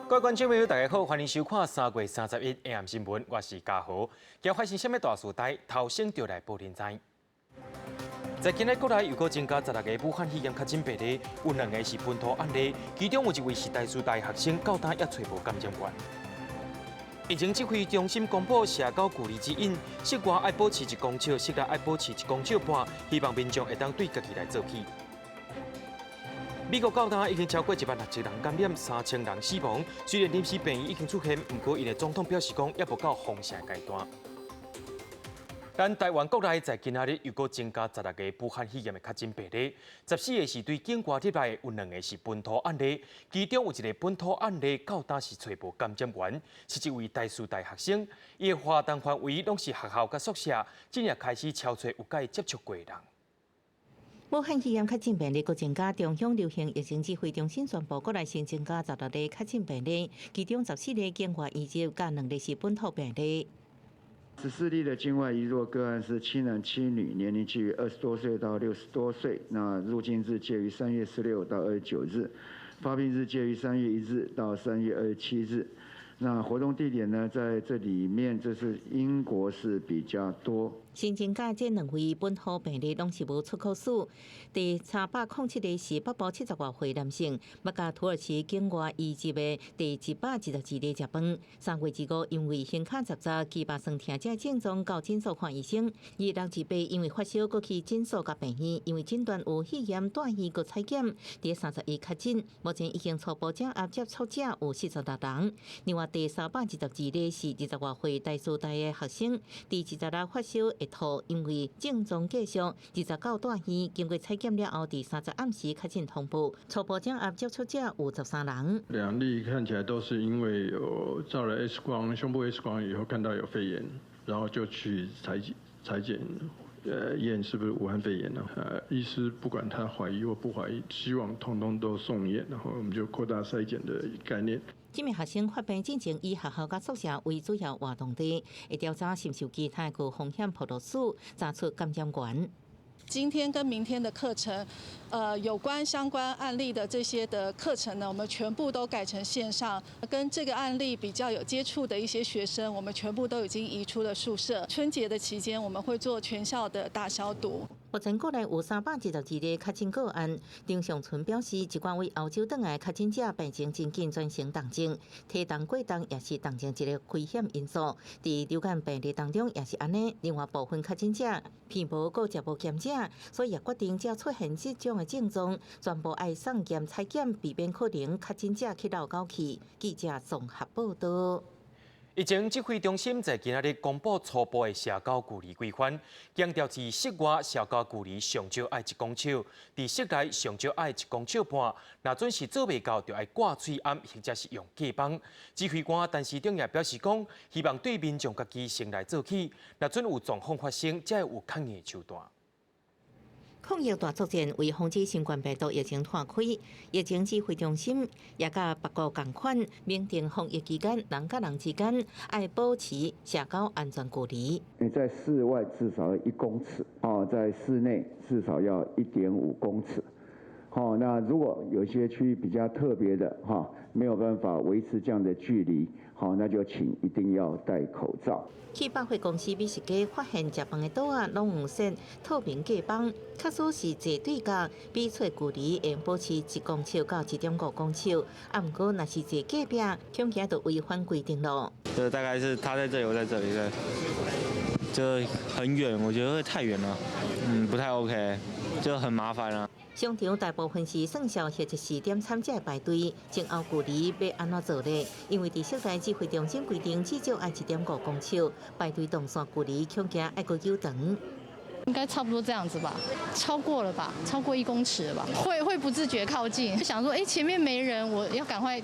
各位观众朋友，大家好，欢迎收看3月31 AM 新闻，我是嘉豪。今发生什么大事代？头先就来报天灾。在今日国内又搁增加16个武汉肺炎确诊病例，有2个是本土案例，其中有1位是台师大学生，到今也找无感染源。疫情指挥中心公布社交距离指引，室外爱保持1公尺，室内爱保持1公尺半，希望民众会当对家己来做起。美国到今已经超过16000人感染，3000人死亡。虽然临时病疫已经出现，不过因的总统表示讲，也无到封城阶段。但台湾国内在今仔日又搁增加16个武汉肺炎的确诊病例，14个是对境外入来，有2个是本土案例，其中有1个本土案例到今是找无感染源，是一位台师大学生，伊的活动范围拢是学校甲宿舍，今日开始超找有甲伊接触过的人。武汉肺炎确诊病例搁增加，中央流行疫情指挥中心宣布，国内新增加16例确诊病例，其中14例境外移入，加2例是本土病例。14例的境外移入个案是7男7女，年龄介于20多岁到60多岁。那入境日介于3月16到29日，发病日介于3月1日到3月27日。那活动地点呢，在这里面，这是英国是比较多。新增加这2位本土病例拢是无出口史。第307例是北部70多岁男性，要甲土耳其境外移入的第112例食饭。3月25因为胸卡杂杂、肌肉酸痛症症状到诊所看医生。2月28因为发烧，过去诊所甲病院，因为诊断有肺炎带院过采检，第31确诊，目前已经初步掌握接触者有46人。另外第312例是20多岁台师大的学生，第26发烧会吐，因为症状继续，29带院，经过采检了后，第30暗时确诊通报，初步掌握接触者有13人。2例看起来都是因为有照了 X 光，胸部 X 光以后看到有肺炎，然后就去采检。验是不是武汉肺炎呢？医师不管他怀疑或不怀疑，希望通通都送验，然后我们就扩大筛检的概念。这名学生发病进前以学校甲宿舍为主要活动地，会调查是受其他具风险暴露史，查出感染源。今天跟明天的课程，有关相关案例的这些的课程呢，我们全部都改成线上。跟这个案例比较有接触的一些学生，我们全部都已经移出了宿舍。春节的期间，我们会做全校的大消毒。目前国内有312例确诊个案，丁尚存表示，一贯为欧洲转来确诊者病情真紧转成重症，体重过重也是重症一个危险因素。在流感病例当中也是安尼，另外部分确诊者偏无过食无检者，所以也决定只出现这种的症状，全部爱送检采检，避免可能确诊者去闹搞去。记者综合报道。疫情指挥中心在今仔日公布初步的社交距离规范，强调是室外社交距离上少爱1公尺，伫室内上少爱1公尺半。若准是做袂到，就爱挂嘴掩或者是用隔板。指挥官陈时中也表示讲，希望对民众家己先来做起，若准有状况发生，才会有抗议手段。抗疫大作战为防止新冠病毒疫情拓开，疫情指挥中心也甲别国同款，明定防疫期间人甲人之间爱保持社交安全距离。你在室外至少要1公尺，在室内至少要1.5公尺。那如果有些区域比较特别的没有办法维持这样的距离，那就请一定要戴口罩。去百货公司美食街发现食饭的桌啊，拢有设透明隔板，确实是坐对角，彼此距离会保持1公尺到1.5公尺。啊，不过若是坐隔壁，恐惊就违反规定咯。就大概是他在这里，我在这里，对，就很远，我觉得会太远了，不太 OK， 就很麻烦了。商场大部分是算小或者是点参者排队，前后距离要安怎做呢？因为伫室内指挥中心规定至少爱1.5公尺，排队动线距离恐惊爱过久长。应该差不多这样子吧，超过了吧，超过1公尺了吧，会不自觉靠近，就想说，前面没人，我要赶快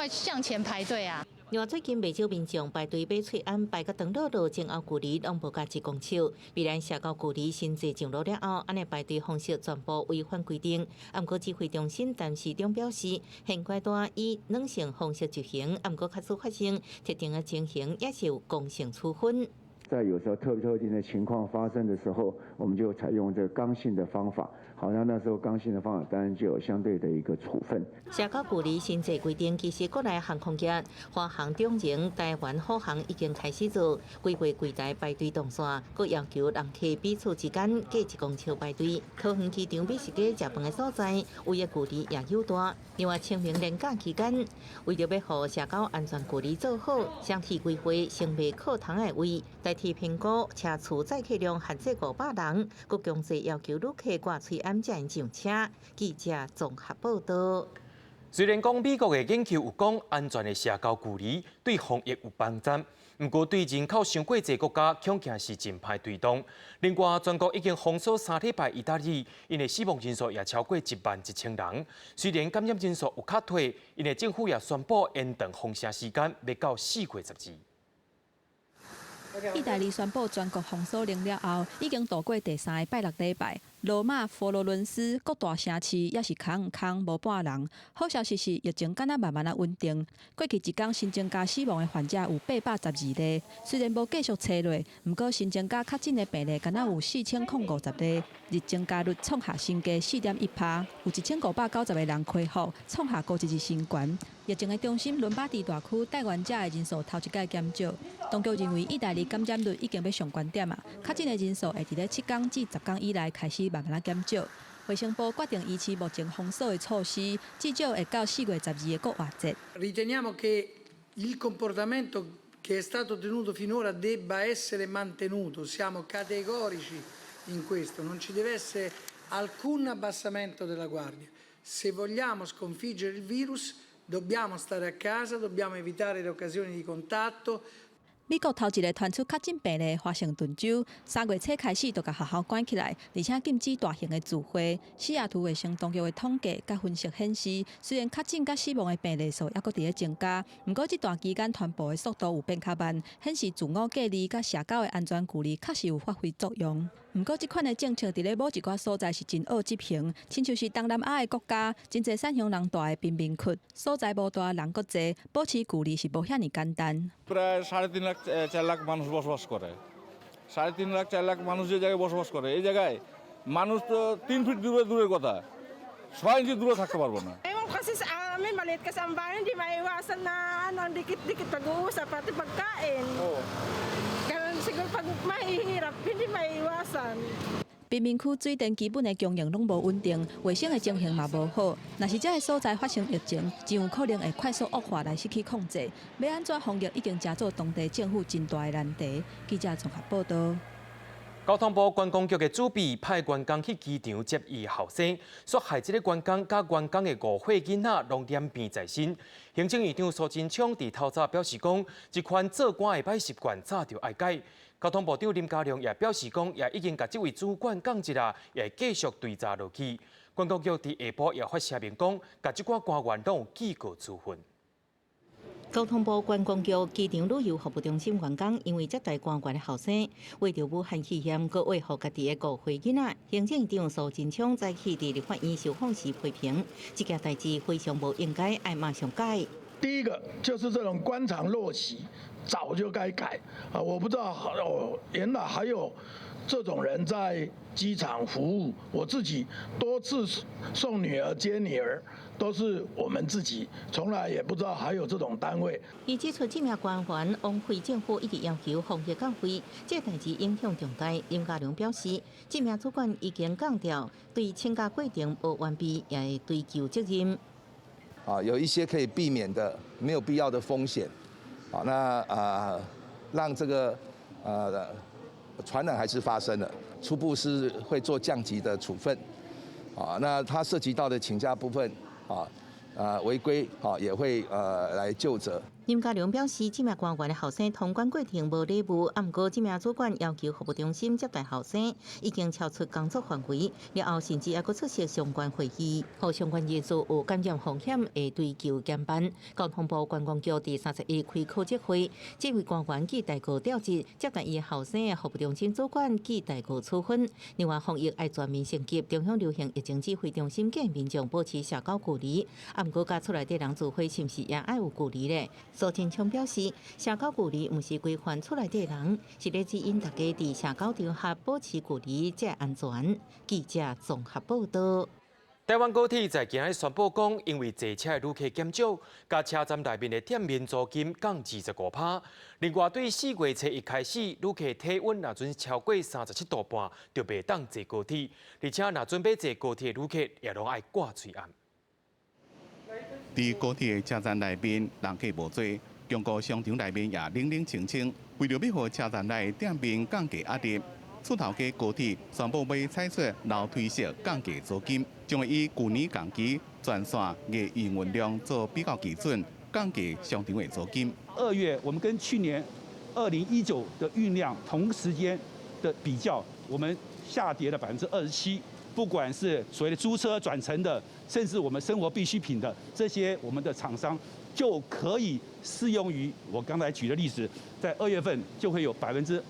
向前排队啊。另外，最近不少民众排队买翠安，排到长乐路前后距离拢无加1公尺。未来社交距离新制上路了后，安尼排队方式全部违反规定。不过指挥中心陈时中表示，现阶段以软性方式执行，不过确实发生特定的情形，也是有公正处分。在有时候特定的情况发生的时候，我们就采用这个刚性的方法。好像那时候刚性的方法，当然就有相对的一个处分。社交距离新制规定，其实国内航空业、华航、中型、台湾虎航已经开始做规划柜台排队动线，佮要求人客彼此之间隔1公尺排队。桃园机场美食街食饭的所在，位的距离也有大。另外，清明连假期间，为着要互社交安全距离做好，详细规划成未课堂的位，代替评估车次载客量限制500人，佮强制要求旅客挂喙安才上车。记者综合报道。虽然讲美国的研究有讲安全的社交距离对防疫有帮助，不过对人口伤过济国家，恐惊是真歹推动。另外，全国已经封锁3礼拜意大利，因为死亡人数也超过11000人。虽然感染人数有较退，因为政府也宣布延长封城时间，要到4月12日。意大利宣布全国封锁令了后，已经度过第3个拜6礼拜。罗马、佛罗伦斯各大城市也是空无半人。好消息是，疫情敢若慢慢稳定。过去一天新增加死亡的患者有812例，虽然无继续催落，不过新增加确诊的病例敢若有4050例，日增加率创下新高4.1%，有1590个人恢复，创下高一日新高。疫情的中心伦巴第大区带源者的人数头一届减少，当局认为意大利感染率已经要上高点啊，确诊的人数会伫咧7天至10天以内开始慢慢减少。卫生部决定维持目前封锁的措施，至少会到4月12日个活节。Riteniamo che il comportamento che è stato tenuto finora debba essere mantenuto. Siamo categorici in questo, non ci deve essere alcun abbassamento della guardia. Se vogliamo sconfiggere il virus, dobbiamo stare a casa, dobbiamo evitare le occasioni di contatto. 美国头一个传出确诊病例华盛顿州，3月初开始就甲学校关起来，而且禁止大型的聚会。西雅图卫生当局的统计甲分析显示，虽然确诊甲死亡的病例数还阁伫咧增加，不过这段期间传播的速度有变较慢，显示自我隔离甲社交的安全距离确实有发挥作用。不过，这款的政策伫咧某一寡所在是真恶执行，亲像是东南亚的国家，真侪产乡人大的贫民区，所在无大人阁侪，保持距离是无遐尼简单。প্রায় 3.5-4 লাখ মানুষ বসবাস করে। 3.5-4 লাখ মানুষ যে জায়গায় বসবাস করে, এই জায়গায় মানুষ তো 3 ফিট দূরের কথা, 6 ইঞ্চি দূরে থাকতে paarbo na. Ewan kasi sa amin, maliit kasi ang bayan, hindi maiwasan na dikit-dikit pag-uusap, pati pagkain. Ganun siguro pag mahihirap, hindi maiwasan. 贫民区水电基本的供应拢无稳定，卫生的情形嘛无好。若是这个所在发生疫情，真有可能会快速恶化来失去控制。要安怎防疫，已经加做当地政府真大的难题。记者综合报道。交通部观光局的主笔派员工去机场接伊后生，所害这个员工甲员工的误会囡仔拢染病在身。行政院长苏贞昌伫透早表示讲，这款做官的歹习惯早就爱改。交通部长林佳龙也表示讲，也已经甲这位主管讲一下，也会继续追查落去。观光局伫下晡也发声明讲，甲这寡官员拢有记过处分。交通部观光局机场旅游服务中心员工因为接待官员的后生，为着武汉肺炎，佮维护家己的误会囡仔，行政院长苏贞昌在去伫立法院受访时批评，这件代志非常不应该，爱马上改。第一个就是这种官场陋习，早就该改啊！我不知道原来还有这种人在机场服务。我自己多次送女儿接女儿，都是我们自己，从来也不知道还有这种单位。伊指出，这名官员枉费政府一直要求防疫降费，这代志影响重大。林佳龙表示，这名主管已经降调，对请假规定无完备，也会追究责任。有一些可以避免的没有必要的风险，让这个传染还是发生了，初步是会做降级的处分，那它涉及到的请假部分，违规也会来究责。林佳龙表示，这名官员的后生通关过程无礼貌，不过这名主管要求服务中心接待后生，已经超出工作范围，了后甚至还佫出席相关会议，互相关人士有感染风险会追究严办。交通部观光局第31开考绩会，这位官员记代过调职，接待伊后生的服务中心主管记代过处分。另外，防疫爱全面升级，中央流行疫情指挥中心建议民众保持社交距离，不过甲厝内底人聚会是毋是也爱有距离咧？苏贞昌表示，社交距离毋是规范厝内底人，是咧指引大家伫社交场合保持距离才安全。记者综合报道。台湾高铁在今日宣布讲，因为坐车的旅客减少，甲车站内面的店面租金降25%。另外，对4月初一开始，旅客体温若准超过37度半，就袂当坐高铁。而且，若准备坐高铁的旅客，也拢爱挂喙罨。伫高铁车站内面人客无多，中国商场内面也冷冷清清。为了要互车站内店面降低压力，厝头家高铁宣布要采取楼梯式降低租金，将会以去年同期全线月营运量做比较基准，降低商场的租金。2月我们跟去年2019的运量同时间的比较，我们下跌了27%。不管是所谓的租车转乘的，甚至我们生活必需品的这些，我们的厂商就可以适用于我刚才举的例子，在2月份就会有25%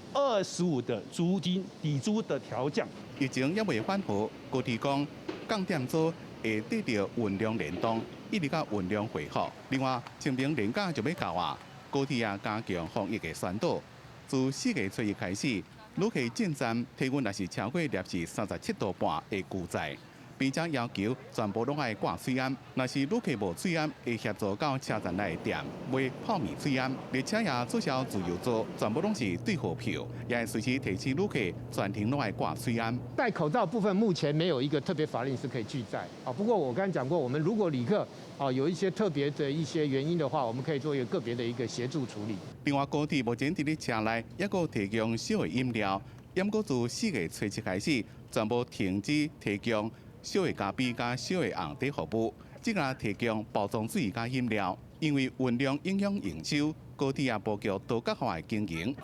的租金抵租的调降。疫情也未缓和，高铁讲降店租会得到运量联动，一直到运量恢复。另外，清明连假就要到啊，高铁也加强防疫的宣导。自4月初一开始，旅客进站体温也是超过摄氏37度半的拒载，并且要求全部拢爱挂喙罨。若是旅客无喙罨，会协助到车站内的店买泡面喙罨。列车也取消自由座，全部拢是对号票，也会随时提醒旅客全程拢爱挂喙罨。戴口罩部分目前没有一个特别法令是可以拒载啊。不过我刚才讲过，我们如果旅客有一些特别的一些原因的话，我们可以做一个个别的一个协助处理。另外，高铁目前伫咧车内也阁提供小的饮料，也阁自4月初7开始，全部停止提供小的咖啡加小的红茶服务，只敢提供包装水加饮料。因为运量影响营收，高铁也布局多角化的经营，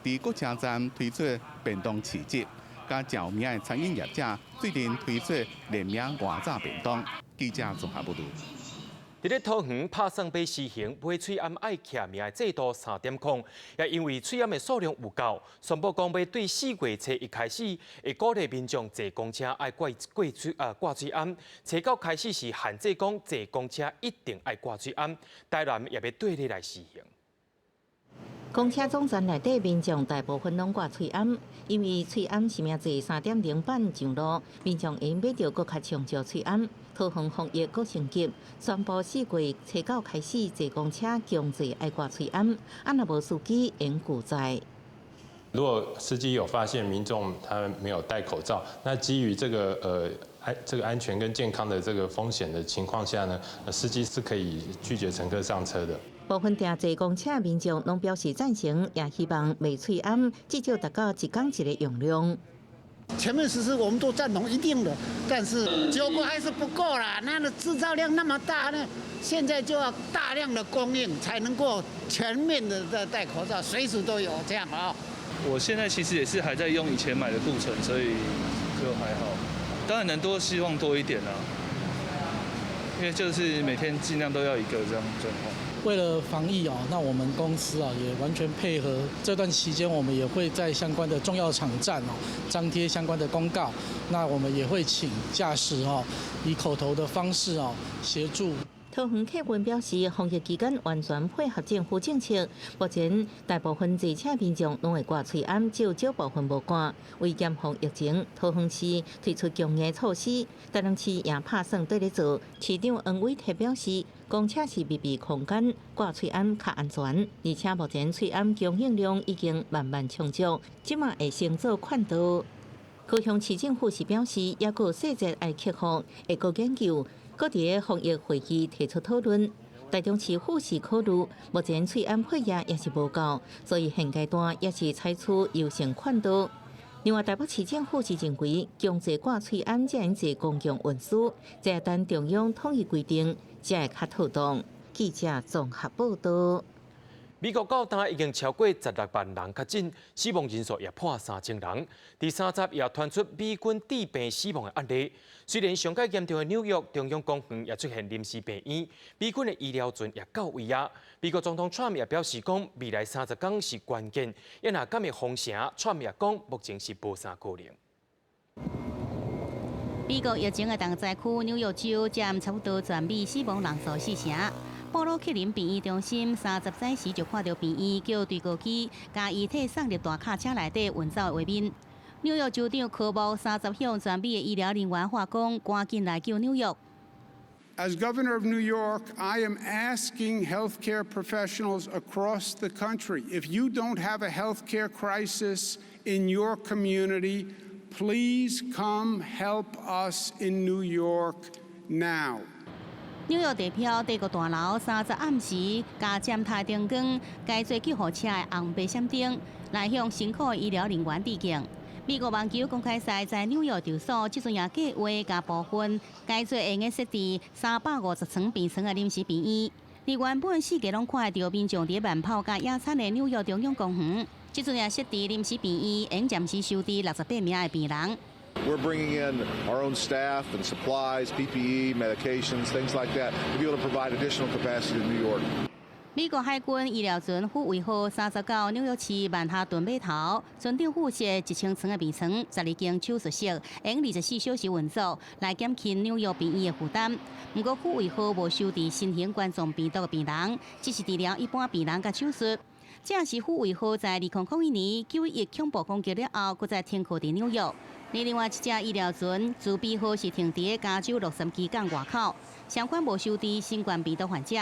伫各车站推出便当市集，加有名的餐饮业者最近推出联名外炸便当。记者综合报道。伫咧桃园拍送被施行买喙罨爱徛名的制度3点空，也因为喙罨的数量有够，宣布讲要对4月初一开始，会鼓励民众坐公车爱挂喙罨，初到开始是限制讲坐公车一定爱挂喙罨，台南也要对你来施行。公车总站内底民众大部分拢挂喙罨，因为喙罨是命坐3.0班上路，民众因买着搁较长照喙罨。桃园防疫阁升级，宣布4月初9开始坐公车强制爱挂喙罨，若无司机应拒载。如果司机有发现民众他没有戴口罩，那基于这个安全跟健康的这个风险的情况下呢，司机是可以拒绝乘客上车的。部分乘坐公车的民众拢表示赞成，也希望卖喙罨至少达到1天1个用量。全面实施我们都赞同一定的，但是9个还是不够啦。那个制造量那么大呢，现在就要大量的供应才能够全面的戴口罩，随时都有这样啊。我现在其实也是还在用以前买的库存，所以就还好。当然能多，希望多一点啊，因为就是每天尽量都要一个这样状况。为了防疫那我们公司也完全配合。这段期间，我们也会在相关的重要场站张贴相关的公告。那我们也会请驾驶以口头的方式协助。桃园客运表示，防疫期间完全配合政府政策。目前大部分坐车民众拢会挂喙罨，只有少部分无挂。为严防疫情，桃园市推出强硬措施，台南市也拍算对咧做。市长黄伟提表示，公车是密闭空间，挂喙罨较安全，而且目前喙罨供应量已经慢慢充足，即马会先做劝导。高雄市政府是表示，也有细节爱克服，会搁研究。搁伫防疫会议提出讨论，台中市府是考虑目前喙罨配额也是无够，所以现阶段也是采取优先劝导。另外，台北市政府是认为强制挂喙罨才能坐公共运输，这等中央统一规定才会较妥当。记者综合报道。美国到今已经超过16万人确诊，死亡人数也破3000人。第3集也传出美军治病死亡的案例。虽然上届严重的纽约中央公园也出现临时病院，美军的医疗船也到位啊。美国总统 Trump 也表示讲，未来30天是关键，因若敢会封城 ，Trump 也讲目前是无啥可能。美国疫情的重灾区纽约州占差不多全美死亡人数4成。布鲁克林病院中心30载时就看到病院叫对讲机，将遗体送入大卡车内底运走的画面。纽约州长科莫30向全美的医疗人员话讲，赶紧来救纽约。 As Governor of New York, I am asking healthcare professionals across the country, if you don't have a healthcare crisis in your community, please come help us in New York now. 纽约地标帝国大楼30暗时加站台灯光，改做救护车的红白闪灯，来向辛苦的医疗人员致敬。 美国网球公开赛在纽约场所，即阵也计划加部分改做会用设置350床病床的临时病院。而原本世界拢看得到民众伫慢跑甲野餐的纽约中央公园，即阵也设置临时病院，用暂时收治68名的病人。 We're bringing in our own staff and supplies, PPE, medications, things like that, to be able to provide additional capacity to New York. 美国海军医疗船护卫号39纽约市曼哈顿码头，船长附设1000床的病床，12间手术室，用24小时运作，来减轻纽约病院的负担。不过护卫号无收治新型冠状病毒的病人，只是治疗一般病人甲手术。这是护卫号在2001年9月恐怖攻击了后，搁再停靠伫纽约。另外一只医疗船自备号是停伫加州洛杉矶港外口，相关无收治新冠病毒患者。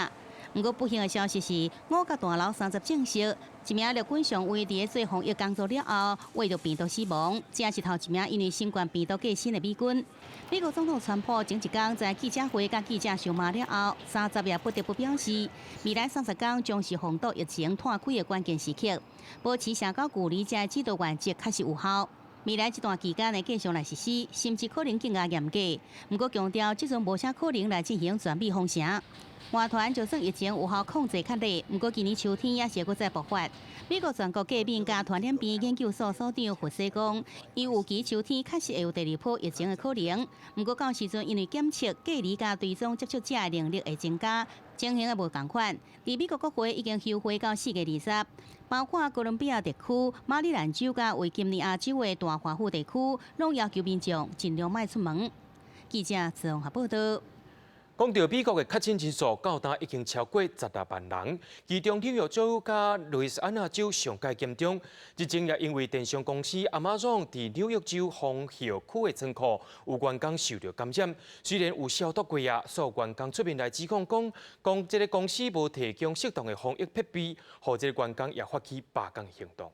不过不幸的消息是，5角大楼30证实，一名陆军上尉伫做防疫工作了后，为着病毒死亡。这是头一名因为新冠病毒过身的美军。美国总统川普前一天在记者会甲记者相骂了后，30夜不得不表示，未来30天将是防堵疫情拓开的关键时刻，保持社交距离这指导原则确实有效。 未来一段期间会继续来实施，甚至可能更加严格。不过强调，即阵无啥可能来进行全面封城。外团就算疫情有效控制较厉，不过今年秋天也是会再爆发。美国全国过敏加传染病研究所所长胡西讲，伊预期秋天确实会有第二波疫情的可能。不过到时阵因为检测、隔离加追踪接触者的能力会增加，情形也无同款。而美国国会已经休会到4月20日。 包括哥伦比亚地区、马里兰州甲维吉尼亚州的大华府地区，拢要求民众尽量莫出门。记者自鸿报道。讲到美国的确诊人数到达已经超过16万人，其中纽约州甲路易斯安那州上界严重。日前也因为电商公司Amazon伫纽约州红校区的仓库有员工受到感染，虽然有消毒过啊，所有员工出面来指控讲这个公司无提供适当的防疫设备，或这个员工也发起罢工行动。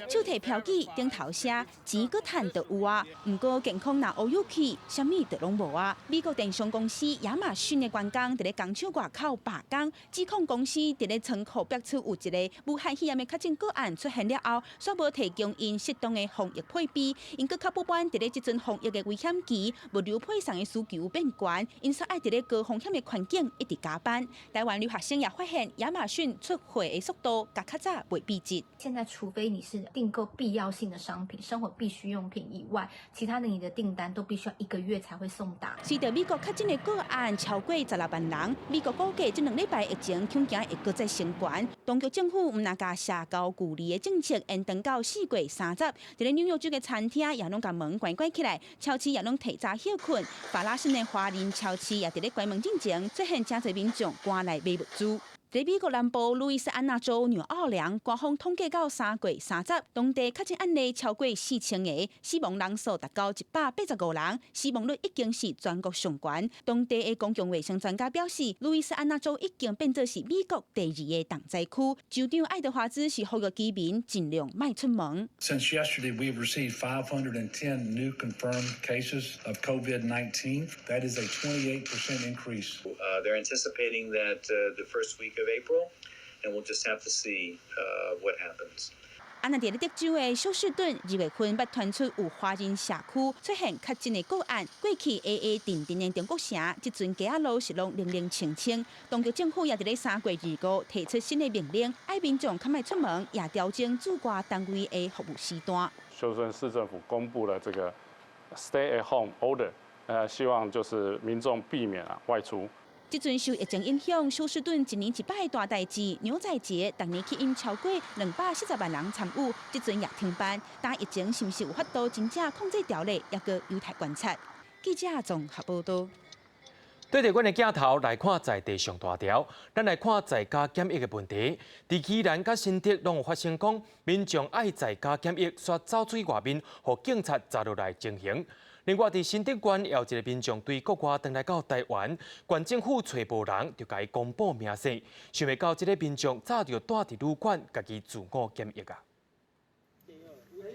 手提标记顶头写钱搁赚就有啊，不过健康若乌有去，啥物都拢无啊。美国电商公司亚马逊的员工伫咧工厂外口罢工，指控公司伫咧仓库标出有一个武汉肺炎的确诊个案出现了后，煞无提供因适当的防疫配备，因搁较不安伫咧即阵防疫的危险期，物流配送的需求变悬，因煞爱伫咧高风险的环境一直加班。台湾留学生也发现亚马逊出货的速度甲较早未比值。现在除非你是订购必要性的商品、生活必需用品以外，其他的你的订单都必须要1个月才会送达。随着美国确诊的个案超过16万人，美国估计这2礼拜疫情恐惊会搁再升悬。当局政府唔那甲社交距离的政策延长到4月30，伫咧纽约州的餐厅也拢甲门关起来，超市也拢提早休困。法拉盛的华人超市也伫咧关门之前，出现真侪民众赶来买物资。 在美国南部路易斯安那州纽奥良，官方统计到3月30，当地确诊案例超过4000个，死亡人数达到185人，死亡率已经是全国上悬。当地的公共卫生专家表示，路易斯安那州已经变作是美国第2个重灾区。州长爱德华兹是呼吁居民尽量莫出门。Since yesterday, we've received 510 new confirmed cases of COVID-19. That is a 28% increase. They're anticipating that the first week of April, and we'll just have to see what happens. 安那伫咧德州的休斯顿2月份捌传出有华人社区出现确诊的个案，过去AA定定的中国城，即阵街仔路是拢零零清清。当局政府也伫咧3月25提出新的命令，爱民众较莫出门，也调整主管单位的服务时段。休斯顿市政府公布了这个 Stay at Home Order， 希望就是民众避免外出。 即阵受疫情影响，休斯顿一年一摆的大代志牛仔节，逐年吸引超过240万人参与，即阵也停办。但疫情是毋是有法度真正控制条例，也搁有待观察。记者综合报道。对着阮的镜头来看在地上大条，咱来看在家检疫的问题。伫宜兰甲新竹拢有发生讲，民众爱在家检疫，煞走水外面，互警察抓落来情形。另外，伫新竹县也有一个民众对国外回来到台湾，县政府找无人，就甲伊公布名声，想袂到这个民众早就住伫旅馆，家己自我检疫啊。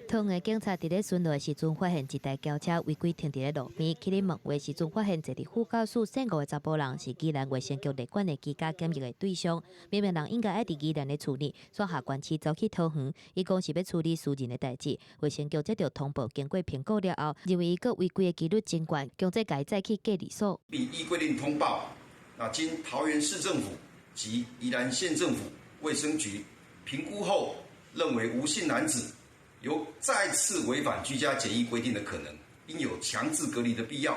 桃园的警察伫咧巡逻的时阵，发现一台轿车违规停伫咧路边。去咧问话时阵，发现坐伫副驾驶姓吴的查甫人是宜兰卫生局立管的居家检疫的对象。明明人应该爱伫宜兰咧处理，却下关市走去桃园，伊讲是要处理私人的代志。卫生局接到通报，经过评估了后，认为伊个违规的几率真悬，强制改载去隔离所，并依规定通报。经桃园市政府及宜兰县政府卫生局评估后，认为无姓男子有再次违反居家检疫规定的可能，应有强制隔离的必要。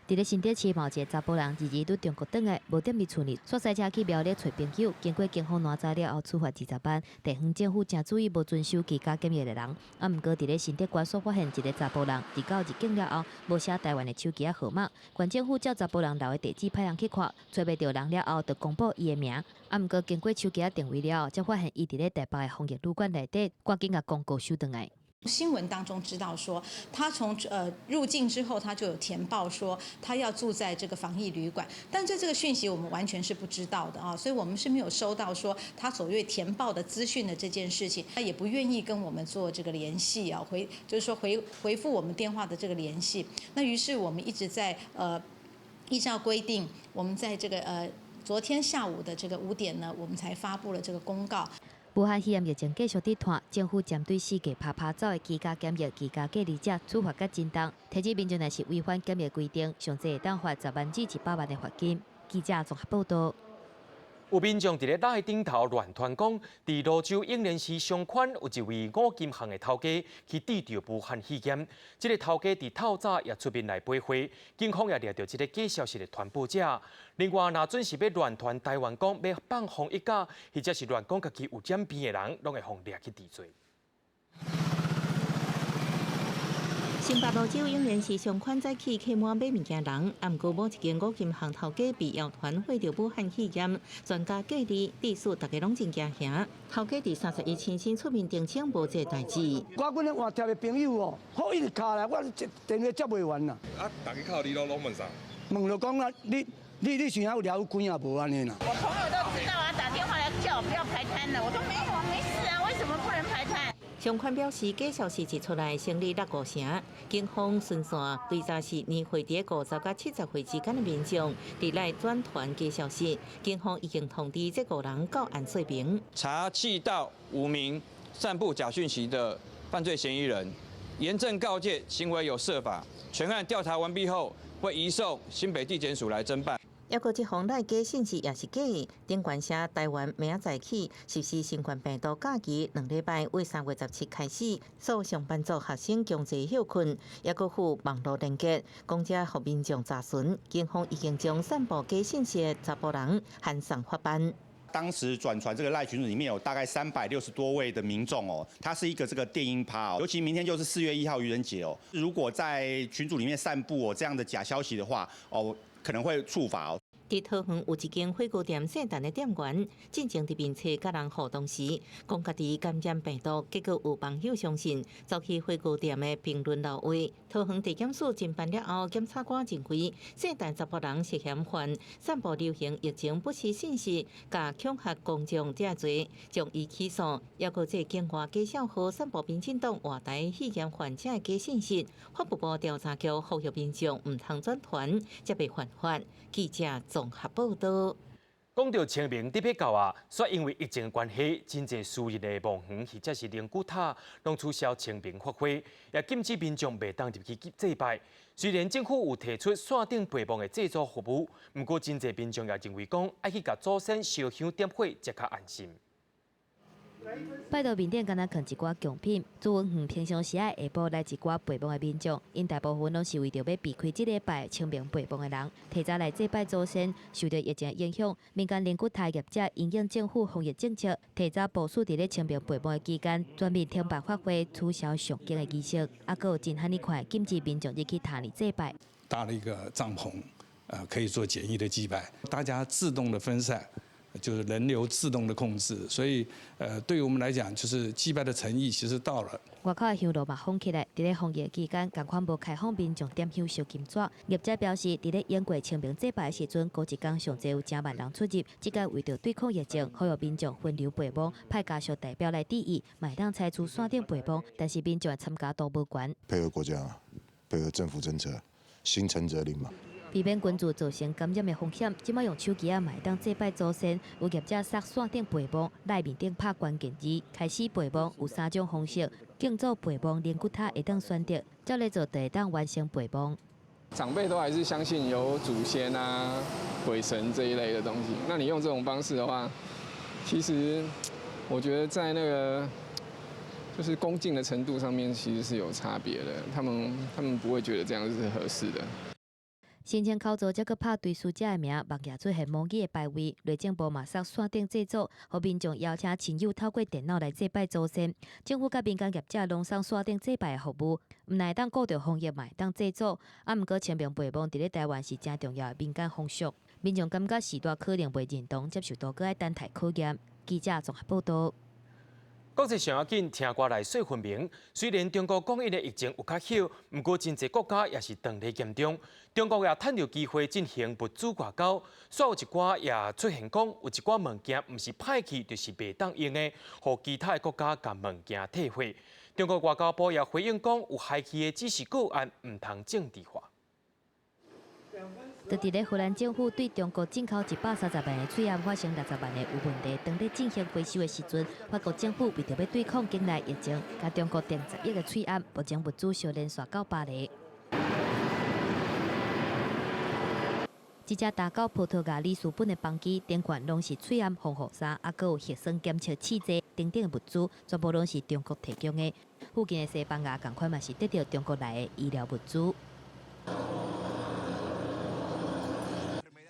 伫咧新竹市某一个查甫人日日对中国转来，无点伫厝里，煞赛车去苗栗找朋友。经过警方拦查了后，处罚20万。地方政府正注意无遵守居家检疫的人。毋过伫咧新竹县所发现一个查甫人，伫到入境了后，无写台湾的手机号码。县政府照查甫人留的地址派人去看，找袂到人了后，就公布伊的名。毋过经过手机定位了后，才发现伊伫咧台北的防疫旅馆内底，赶紧甲公告收转来。新闻当中知道说，他从入境之后，他就有填报说他要住在这个防疫旅馆，但这个讯息我们完全是不知道的啊，所以我们是没有收到说他所谓填报的资讯的这件事情，他也不愿意跟我们做这个联系啊，就是说回复我们电话的这个联系。那于是我们一直在依照规定，我们在这个昨天下午的这个5点呢，我们才发布了这个公告。武汉肺炎疫情继续伫拖，政府针对4个拍走的居家检疫、居家隔离者处罚较真重，提醒民众若是违反检疫规定，上济会当罚10万至100万的罚金。记者综合报道。有民众伫咧拉顶头乱传讲，伫泸州永年市上款有一位五金行的头家去治疗武汉肺炎。这个头家伫透早也出面来陪会，警方也抓到这个假消息的传播者。另外，若准是要乱传台湾讲要放风一假，或者是乱讲家己有染病的人，拢会互抓去治罪。新北泸州永年市上款早起客满买物件人，毋过某一间五金行头家被谣传患着武汉肺炎，专家隔离，致使大家拢真惊吓。头家伫31清晨出面澄清无这代志。我阮咧换贴的朋友哦，好一直敲来，我电话接袂完啦。大家靠你拢问啥？问就讲啊，你想要聊关啊无安尼啦？我朋友都知道啊，打电话来叫我不要排摊了，我说没有啊，没事啊，为什么不能排摊？上款表示，假消息一出来，生理6、5成，警方顺线对查是年会伫50到70岁之间的民众，伫来转传假消息。警方已经通知这5人到案说明。查缉到5名散布假讯息的犯罪嫌疑人，严正告诫行为有涉法。全案调查完毕后，会移送新北地检署来侦办。还有一封赖假信息也是假的，顶管写台湾明仔载起实施新冠病毒假期2礼拜，为3月17开始，所有上班族学生强制休困，也搁附网络连结，讲者互民众查询。警方已经将散布假信息的查甫人函上法办。当时转传这个赖群组里面有大概360多位的民众哦，它是一个这个电音趴哦，尤其明天就是4月1号愚人节哦，如果在群组里面散布这样的假消息的话哦，可能会触法哦。伫桃园有一间火锅店姓陈的店员，进前伫面册甲人互动时，讲家己感染病毒，结果有网友相信，走去火锅店的评论留话。桃园地检署侦办了后，检察官认为姓陈查甫人涉嫌犯散布流行疫情不实信息，甲恐吓公众这罪，将伊起诉。还有这境外假小号散布民进党外台肺炎患者的假信息，法务部调查局呼吁民众毋通转传，才袂犯法。记者综合报道。讲到清明特别到啊，煞因为疫情关系，真侪私人的墓园或者是灵骨塔，拢取消清明法会，也禁止民众袂当入去祭拜。虽然政府有提出线顶陪墓的制作服务，不过真侪民众也认为讲，爱去甲祖先烧香点火，才较安心。拜到面顶，敢若放一寡贡品。朱文远平常时爱下晡来一寡陪墓的民众，因大部分拢是为着要避开这礼拜清明陪墓的人，提早来祭拜祖先。受到疫情影响，民间灵骨塔业者因应政府防疫政策，提早部署伫咧清明陪墓的期间，全面停办法会，取消上京的仪式。还佫有真罕哩快禁止民众入去塔里祭拜。搭了一个帐篷，可以做简易的祭拜，大家自动的分散。就是人流自动的控制，所以对于我们来讲，就是祭拜的诚意其实到了。外口的香炉嘛封起来，伫咧防疫期间，同款无开放民众点香烧金纸。业者表示，伫咧演过清明祭拜的时阵，过一天上侪有10万人出入。即个为着对抗疫情，呼吁民众分流陪忙，派家属代表来致意，买当采取线顶陪忙，但是民众的参加度无悬。配合国家，配合政府政策，心诚则灵嘛。避免群聚造成感染的风险，即摆用手机买当祭拜祖先，有业者塞线顶陪忙，内面顶拍关键字，开始陪忙有3种方式，敬祖陪忙灵骨塔会当选择，照咧做会当完成陪忙。长辈都还是相信有祖先啊、鬼神这一类的东西，那你用这种方式的话，其实我觉得在那个就是恭敬的程度上面，其实是有差别的。他们不会觉得这样是合适的。申请考照，则搁拍对死者的名，目镜出现模拟的牌位。内政部马上线顶制作，互民众邀请亲友透过电脑来祭拜祖先。政府甲民间业者拢送线顶祭拜的服务，毋乃当顾着防疫，嘛会当制作。毋过清明陪忙伫咧台湾是真重要的民间风俗，民众感觉时代可能袂认同，接受度搁爱等待考验。记者综合报道。国际上要紧，听歌来说分明。虽然中国抗疫的疫情有较少，不过真侪国家也是长得严重。中国也趁着机会进行物资外交，煞有一寡也出现讲，有一寡物件毋是歹去，就是袂当用的，互其他的国家甲物件退货。中国外交部也回应讲，有害去的只是个案，毋通政治化。就伫咧荷兰政府对中国进口130万的喙罨发生60万的有问题，当咧进行回收的时阵，法国政府为着要对抗境内疫情，甲中国订10亿的喙罨，目前物资小连续到巴黎。一只打到葡萄牙里斯本的房机，顶管拢是喙罨、防护衫，还佫有核酸检测器材等等的物资，全部拢是中国提供的。附近的西班牙同款嘛是得到中国来的医疗物资。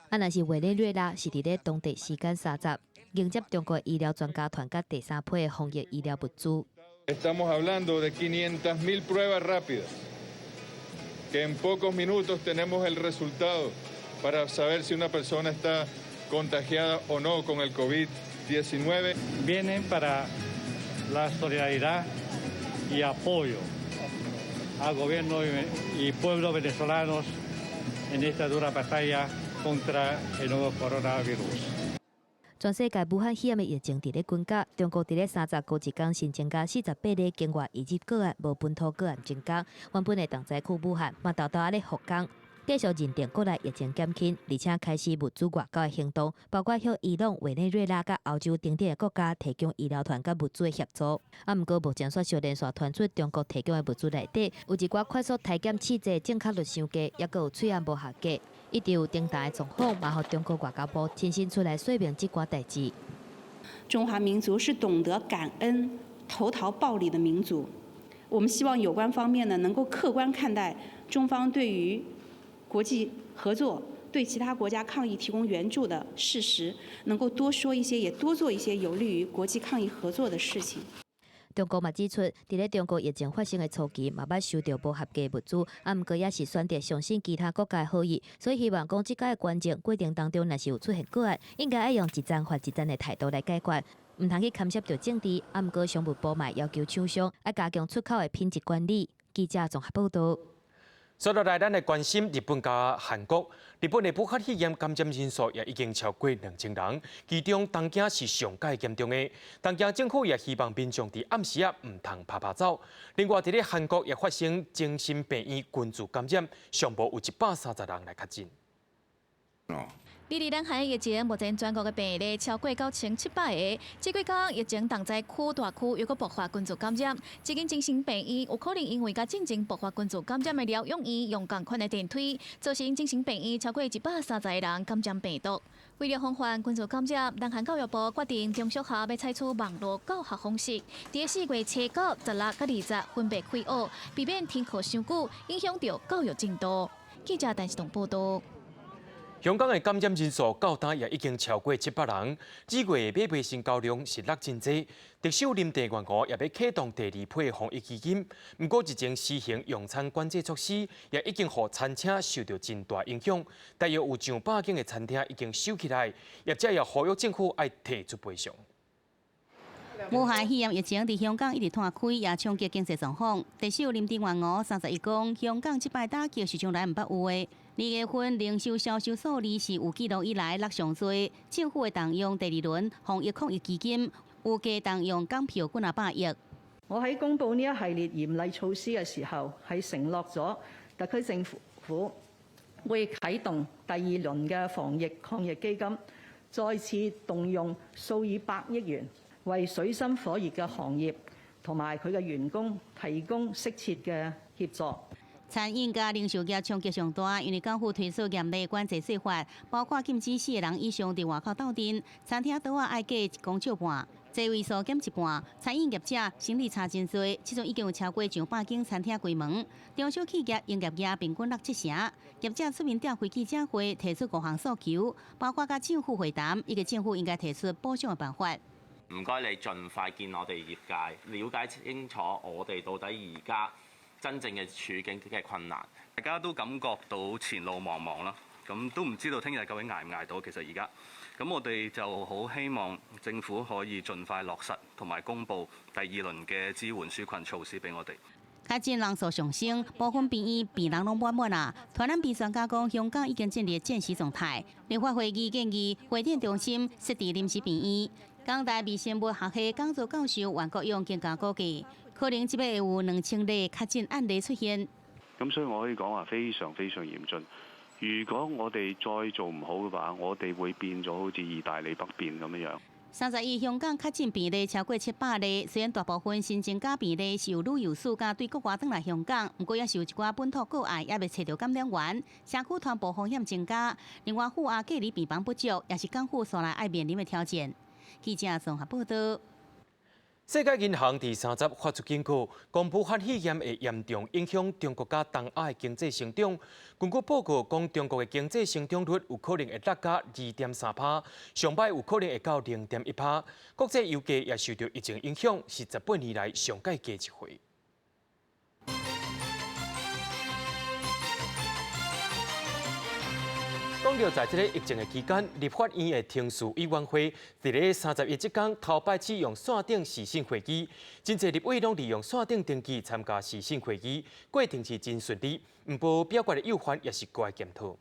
若是委内瑞拉是伫咧当地时间30，迎接中国医疗专家团甲第3批的防疫医疗物资。Estamos hablando de 500,000 pruebas rápidas, que en pocos minutos tenemos el resultado para saber si una persona está contagiada o no con el COVID-19. Vienen para la solidaridad y apoyo al gobierno y pueblos venezolanos en esta dura batalla contra el nuevo coronavirus. 全世界武汉肺炎的疫情伫咧滚价，中国伫咧30过一天新增加48例境外移入个案，无本土个案增加。原本的重灾区武汉嘛，豆咧复工，继续认定国内疫情减轻，而且开始物资外交的行动，包括向伊朗、委内瑞拉甲欧洲等等的国家提供医疗团甲物资的协助。毋过目前煞小连续传出中国提供的物资内底，有一寡快速体检器材正确率伤低，也佫有喙罨无合格。一直有重大的状况，嘛，互中国外交部亲身出来说明这寡代志。中华民族是懂得感恩、投桃报李的民族。我们希望有关方面呢，能够客观看待中方对于国际合作、对其他国家抗疫提供援助的事实，能够多说一些，也多做一些有利于国际抗疫合作的事情。中国嘛指出，伫咧中国疫情发生的初期，嘛捌收到无合格物资，毋过也是选择相信其他国家的好意，所以希望讲即个关键过程当中，若是有出现个案，应该爱用一站换一站的态度来解决，毋通去干涉到政治。毋过商务部嘛要求厂商要加强出口的品质管理。记者综合报道。说到来，咱来关心日本加韩国。日本的武汉肺炎感染人数也已经超过2000人，其中东京是上界严重的。东京政府也希望民众伫暗时唔通拍走。另外，伫咧韩国也发生精神病院群聚感染，上无有130人来确诊。离离咱韩的疫情，目前全国的病例超过9700个。这几天疫情同在区大区又搁爆发群聚感染，这间精神病院有可能因为甲进前爆发群聚感染的疗养院用同款的电梯，造成精神病院超过130个人感染病毒。为了防范群聚感染，南韩教育部决定中小学要采取网络教学方式，伫4月初9、16甲20分别开学，避免停课伤久，影响到教育进度。记者陈世栋报道。香港的感染人数到今也已经超过700人，2月的买卖成交量是落真济。特首林郑月娥也要启动第2批防疫基金，不过日前施行用餐管制措施，也已经让餐厅受到真大影响。大约有上百间的餐厅已经收起来，业者也呼吁政府要提出赔偿。武汉肺炎疫情伫香港一直拖开，也冲击经济状况。特首林郑月娥31讲，香港这摆打击是从来唔捌有的。2月份零售销售数字是有记录以来落上多，政府会动用第2轮防疫抗疫基金，有加动用港票几百亿。我喺公布呢一系列嚴厲措施嘅時候，係承諾咗特區政府會啟動第2輪嘅防疫抗疫基金，再次動用數以百億元，為水深火熱嘅行業同埋佢嘅員工提供適切嘅協助。餐飲甲零售業衝擊上大，因為港府推出嚴厲管制說法，包括禁止4個人以上佇外口鬥陣，餐廳桌仔愛加1公尺半，座位數減一半。餐飲業者生意差真多，其中已經有超過上百間餐廳關門。中小企業營業額平均落7成，業者出面召開記者會，提出5項訴求，包括甲政府會談，以及政府應該提出補償嘅辦法。唔該你盡快見我哋業界，了解清楚我哋到底而家真正嘅處境嘅困難，大家都感覺到前路茫茫啦，咁都唔知道聽日究竟捱唔捱到。其實而家，咁我哋就好希望政府可以盡快落實同埋公布第2輪嘅支援紓困措施俾我哋。確診人數上升，部分病院病人攏滿啊。傳染病專家講，香港已經進入戰時狀態。立法會議建議會診中心設置臨時病院。港大微生物學系講座教授袁國勇更加估計，可能這邊會有2000例確診案例出現。咁所以我可以講話非常非常嚴峻。如果我哋再做唔好嘅話，我哋會變咗好似意大利北邊咁樣。31香港確診病例超過700例，雖然大部分新增加病例是由旅遊史加對國外返來香港，不過也是有一寡本土個案也未找到感染源，社區傳播風險增加。另外，負壓隔離病房不足，也是港府所來愛面臨的挑戰。記者綜合報道。世界銀行第30發出警告，講武漢肺炎會嚴重影響中國甲東亞的經濟成長。根據報告講，中國的經濟成長率有可能會落到2.3%，上擺有可能會到0.1%。國際油價也受到疫情影響，是18年來上介價一回。講到在這個疫情的期間，立法院的聽書委員會在30日這天頭擺始用線頂視訊會議，真濟立委攏利用線頂登記參加視訊會議，過程是真順利。不過表決的有關也是該檢討。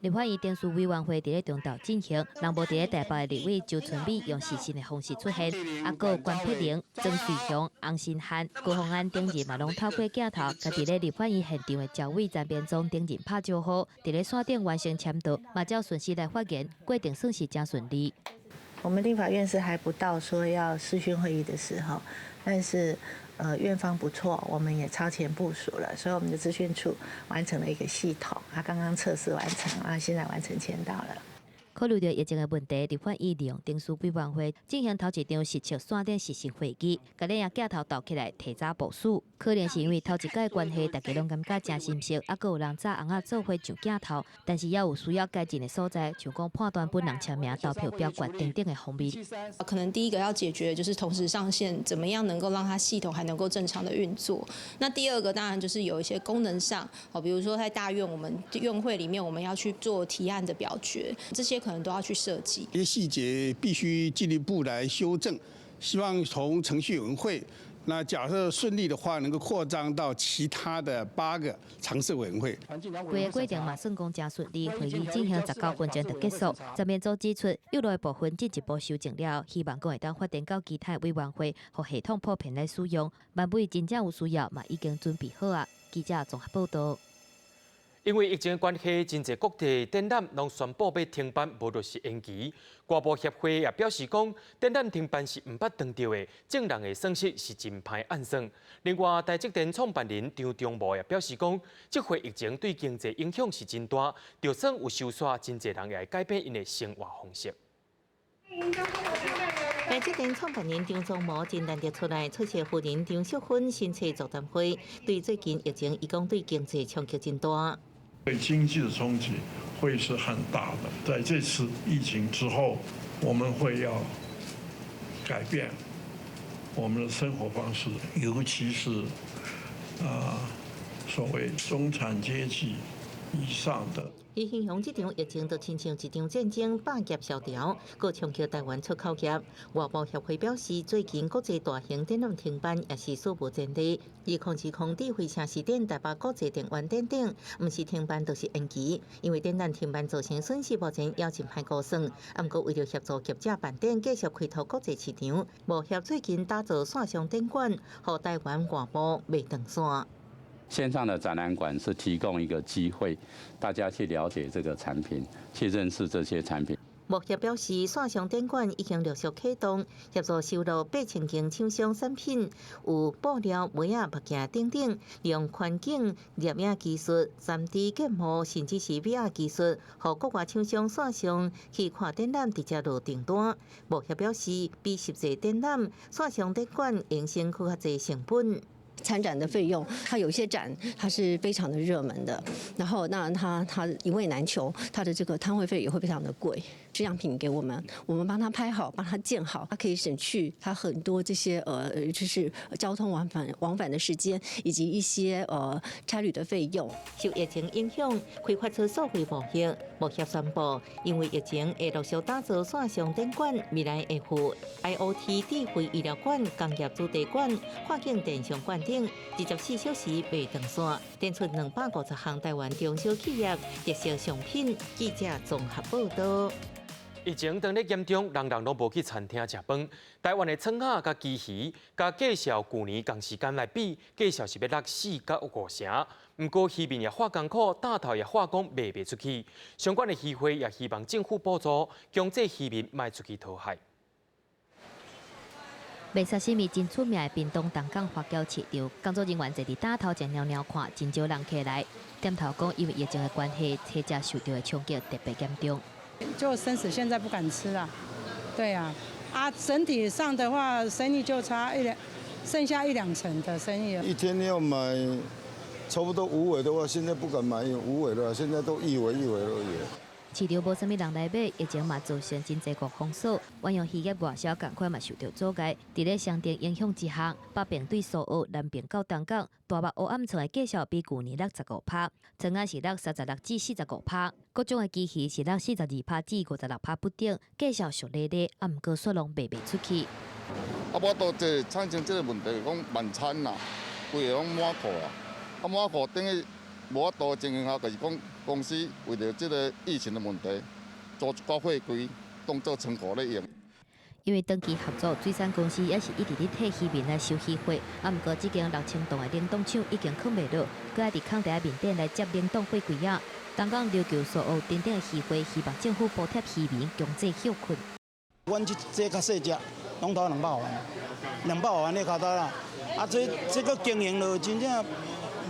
立法院電視委員會在中島進行，人無在台北的立委周春美用視訊的方式出現，也有關佩玲、曾水雄、洪新漢、高虹安等人嘛攏透過鏡頭，甲在立法院現場的趙偉、詹變忠等人拍招呼，在線頂完成簽讀，嘛照順序來發言，過程算是真順利。我們立法院是還不到說要視訊會議的時候，但是院方不錯，我們也超前部署了，所以我們的資訊處完成了一個系統，剛剛測試完成，現在完成簽到了。考慮到疫情的問題，立法院利用電視委員會進行頭一場實測線頂視訊會議，甲咱也鏡頭倒起來提早部署。可能是因為頭一屆的關係，大家攏感覺真新鮮，還佫有人早紅仔做伙上鏡頭，但是也有需要改進的所在，像講判斷本人簽名、投票表決等等的方面。可能第一個要解決的就是同時上線，怎麼樣能夠讓它系統還能夠正常的運作。那第二個當然就是有一些功能上，比如說在大院我們院會裡面，我們要去做提案的表決，這些可能都要去設計。這些細節必須進一步來修正，希望從程序委員會，那假設順利的話，能夠擴張到其他的8個常設委員會。規個過程嘛算講真順利，會議進行19分鐘就結束。陳弁忠指出，有落部分進一步修正了，希望講會當發展到其他委員會，和系統普遍來使用。萬一真正有需要，嘛已經準備好啊。記者綜合報道。因為疫情關係，真濟各地展覽攏宣布要停辦，無就是延期。歌舞協會也表示講，展覽停辦是唔捌當到的，眾人的損失是真歹暗算。另外，台積電創辦人張忠謀也表示講，這回疫情對經濟影響是真大，就算有收煞，真濟人也會改變因的生活方式。表在这间创办人张忠谋真难得出来出席夫人张淑芬新车座谈会，对最近疫情，伊讲对经济冲击真大。对经济的冲击会是很大的。在这次疫情之后，我们会要改变我们的生活方式，尤其是所谓中产阶级以上的。伊形容这场疫情就亲像一场战争，百业萧条，佫冲击台湾出口业。外贸协会表示，最近国际大型展览停办，也是数无前例。以控制空智慧城市展、台北国际电玩展等，毋是停办，就是延期。因为展览停办造成损失，目前也真歹估算。毋过为了协助业者办展，继续开拓国际市场，贸协最近打造线上展馆，互台湾外贸卖长线。线上的展览馆是提供一个机会，大家去了解这个产品，去认识这些产品。贸协表示，线上展馆已经陆续启动，协助收录8000件厂商产品，有布料、鞋仔、物件等等，利用环境、摄影技术、3D 建模，甚至是 VR 技术，互国外厂商线上去看展览，直接落订单。贸协表示，比实际展览，线上展馆衍生更较侪成本。参展的费用，它有些展它是非常的热门的，然后那它一位难求，它的这个摊位费也会非常的贵。这样品给我们帮他拍好，帮他建好，它可以省去他很多这些就是交通往返的时间，以及一些差旅的费用。受疫情影响，开发出数位贸协，贸协宣布，因为疫情会陆续打造线上展馆，未来会附 IoT 智慧医疗馆、工业主题馆、跨境电商馆等，24小时卖长线，展出250项台湾中小企业特色商品。记者综合报道。疫情当咧严重，人人拢无去餐厅食饭。台湾的葱仔、甲鸡鱼、甲介绍去年同时间来比，介绍是要落4到5成。不过鱼面也化艰苦，大头也化工卖不出去。相关的渔会也希望政府补助，将这渔民卖出去讨海。卖沙西米真出名的屏东东港花椒市场，工作人员坐伫大头前袅袅看，真少人客来。店头讲，因为疫情的关系，车价受到的冲击特别严重。就生死现在不敢吃了，对啊，整体上的话，生意就差剩下1-2成的生意了。一天要买差不多5尾的话，现在不敢买5尾了，现在都1尾而已。市场无啥物人来买，疫情嘛造成真侪国封锁，远洋渔业外销赶快嘛受到阻碍。伫咧商店影响之下，北边对苏澳、南边到东港，大目黑暗村的介绍比去年落15%，葱仔是落36%至45%，各种的机器是落42%至56%不等，介绍俗咧咧，毋过数量卖袂出去。我都这产生这个问题，讲晚餐啦，规个拢满库啊，满库等于无法度情形下，就是讲公司为了这个疫情的问题，做一个会规当做仓库咧用。因为长期合作，水产公司也是一直咧替渔民来收渔费，毋过这间6000栋的冷冻厂已经空袂落，佮爱伫空地面顶来接冷冻货柜仔。东港琉球苏澳等等的渔会，希望政府补贴渔民经济休困。阮这较细只，拢头200万，200万咧卡搭啦。这个经营了真正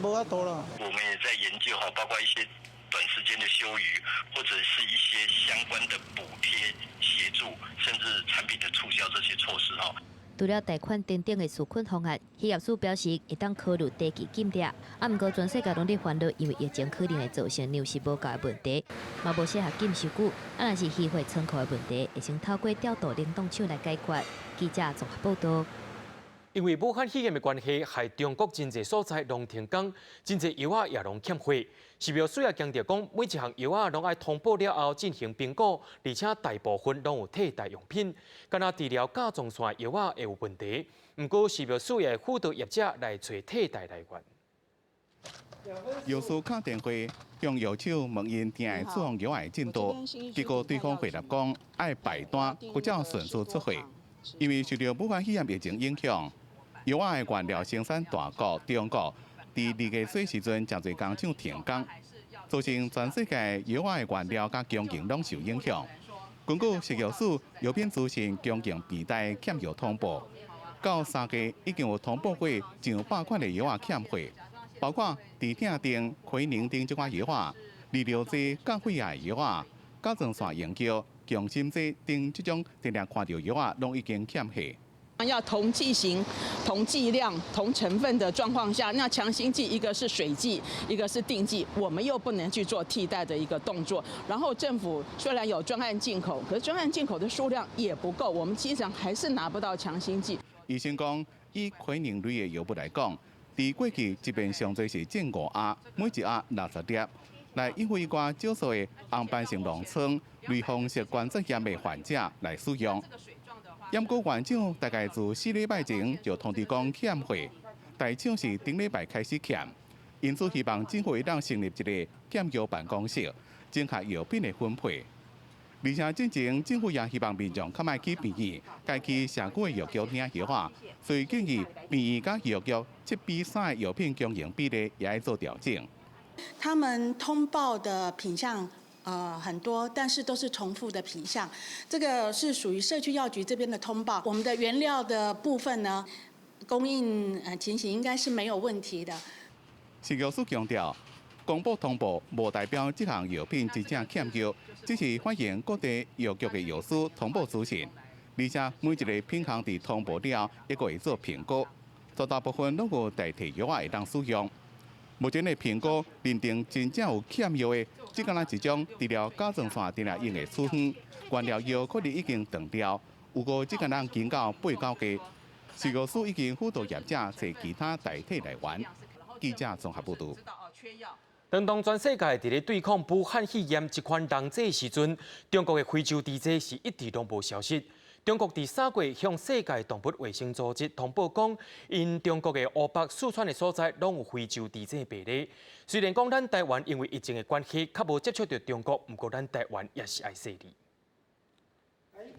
无法度了。我们也在研究哈，包括一些短时间的休渔，或者是一些相关的补贴协助，甚至产品的促销这些措施哈。除了贷款等等的纾困方案，渔业署表示会当考虑低期减值。毋过全世界拢咧烦恼，因为疫情可能会造成粮食无够的问题，嘛无适合禁收据。若是渔会仓库的问题，会先透过调度冷冻厂来解决。记者综合报道。因为武汉肺炎的关系，害中国真侪所在拢停工，真侪药仔也拢欠货。是苗需要强调讲，每一项药仔拢爱通报了后进行评估，而且大部分拢有替代用品。敢若治疗甲状腺药仔会有问题，不过是苗需要辅导业者来找替代来源。药师敲电话向药厂问因订的处方药仔进度，结果对方回答讲爱排单或者迅速出货，因为受到武汉肺炎疫情影响。药仔的原料生产大国中国，伫2月底时阵，真侪工厂停工，造成全世界药仔的原料甲供应拢受影响。根据食药署药品资讯供应皮带欠药通报，到3月已经有通报过上百款的药仔欠货，包括治痛症、溃宁等这款药仔，利尿剂、降血压的药仔、甲状腺研究、强心剂等这种定定看到药啊，拢已经欠下。要同剂型、同剂量、同成分的状况下，那强心剂一个是水剂，一个是定剂，我们又不能去做替代的一个动作。然后政府虽然有专案进口，可是专案进口的数量也不够，我们基本上还是拿不到强心剂。医生讲，以奎宁类的药物来讲，在过去这边上最是正5盒，每一盒60粒，来应付一寡少数的红斑性狼疮、类风湿关节炎的患者来使用。验过院长大概自4礼拜前就通知讲欠货，大厂是顶礼拜开始欠，因此希望政府会当成立一个检药办公室，整合药品的分配。而且之前政府也希望民众较莫去便宜，该去社区的药局领药啊，所以建议便宜甲药局7:3的药品供应比例也要做调整。他们通报的品项很多，但是都是重复的品项，这个是属于社区药局这边的通报。我们的原料的部分呢，供应情形应该是没有问题的。食药署强调，公布通报无代表这项药品真正欠药，只是欢迎各地药局的药师通报资讯，而且每一个品项伫通报了，一个会做评估，绝大部分拢有代替药会当使用。目前的评估认定真正有欠药的，只敢若一种治疗甲状腺治疗用的处方，原料药可能已经断掉，有个只敢若减到8、9家。食药署已经辅导业者找其他代替来源。记者综合报道。当全世界伫咧对抗武汉肺炎这款重灾时阵，中国的非洲猪只是一直拢无消息。中国伫3月向世界动物卫生组织通报讲，因中国的湖北、四川的所在拢有非洲猪只病例。虽然讲咱台湾因为疫情的关系，较无接触到中国，不过咱台湾也是爱说哩。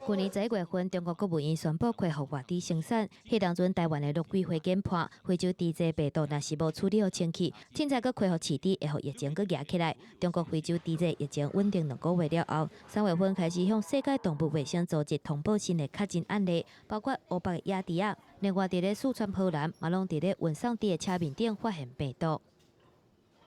去年11月份，中国国务院宣布恢复外地生产。迄当阵，台湾的陆委会检判，非洲猪只病毒若是无处理好清气，凊彩阁恢复市场，会互疫情阁压起来。中国非洲猪只疫情稳定2个月了后，3月份开始向世界动物卫生组织通报新的确诊案例，包括湖北野猪仔。另外，伫咧四川坡南，嘛拢伫咧运送猪的车面顶发现病毒。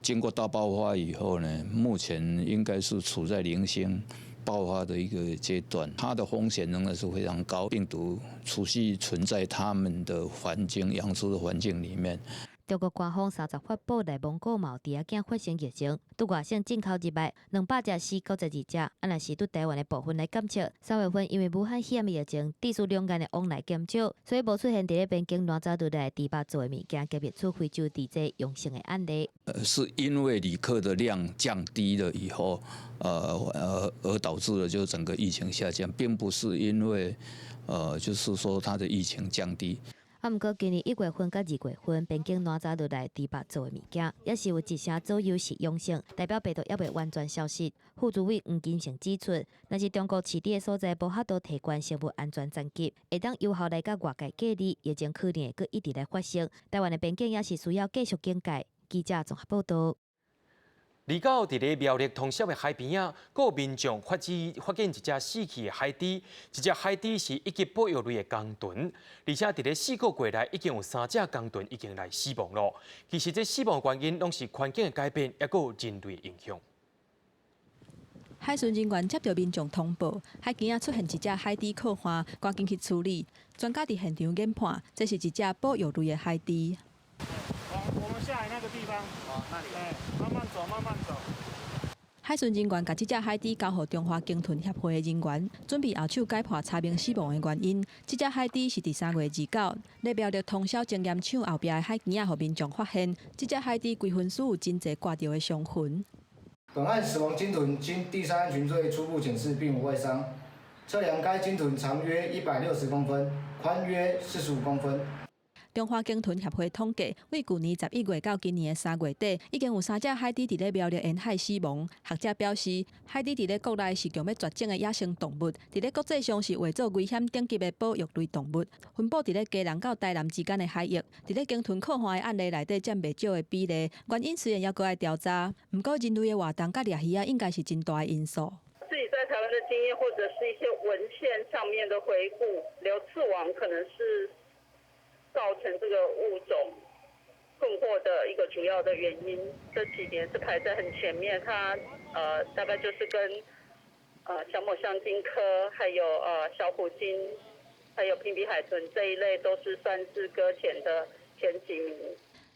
经过大爆发以后呢，目前应该是处在零星爆发的一个阶段，它的风险仍然是非常高，病毒持续存在他们的环境、养殖的环境里面。中国官方30发布内蒙古毛猪仔囝发生疫情，拄外省进口入来200只死92只，啊若是对台湾的部分来检测，3月份因为武汉肺炎疫情，地数两岸的往来减少，所以无出现伫咧边境南走入来猪肉做的物件，检验出非洲猪只阳性的案例。是因为旅客的量降低了以后，而导致了就整个疫情下降，并不是因为就是说它的疫情降低。啊，毋过今年1月份甲2月份，边境南走入来猪肉做的物件，也是有1成左右是阳性，代表病毒还未完全消失。副主委黄金城指出，若是中国饲猪的所在无法度提悬生物安全层级，会当有效来甲外界隔离，疫情可能会阁一直来发生。台湾的边境也是需要继续警戒。记者综合报道。离岛伫咧苗栗通宵的海边啊，阁有民众发现一只死去的海猪，一只海猪是一级保育类的江豚，而且伫咧4个月内已经有3只江豚已经来死亡了。其实这死亡原因拢是环境的改变，也阁有人类影响。海巡人员接到民众通报，海边啊出现一只海猪靠岸，赶紧去处理。专家伫现场研判，这是一只保育类的海猪。我们下来那个地方，那里，慢慢走，慢慢走。海巡人员把这只海猪交予中华鲸豚协会的人员，准备后手解剖查明死亡的原因。这只海猪是伫3月29日，在苗栗通宵经验场后壁的海边啊，被民众发现，这只海猪规分属有真侪挂着的伤痕。本案死亡鲸豚经第3案群罪初步检视，并无外伤。测量该鲸豚长约160公分，宽约45公分。中华鲸豚协会统计，为去年11月到今年的3月底，已经有3只海猪伫咧苗栗沿海死亡。学者表示，海猪伫咧国内是强要绝种的野生动物，伫咧国际上是划做危险等级的保育类动物，分布伫咧嘉南到台南之间的海域。伫咧鲸豚靠岸的案例内底占袂少的比例，原因虽然还阁爱调查，不过人类的活动甲掠鱼啊，应该是真大的因素。自己在台湾的经验，或者是一些文献上面的回顾，流刺网可能是造成这个物种困惑的一个主要的原因。这几年是排在很前面，它大概就是跟小抹香鲸科，还有小虎鲸，还有平鼻海豚这一类，都是算是搁浅的前几名。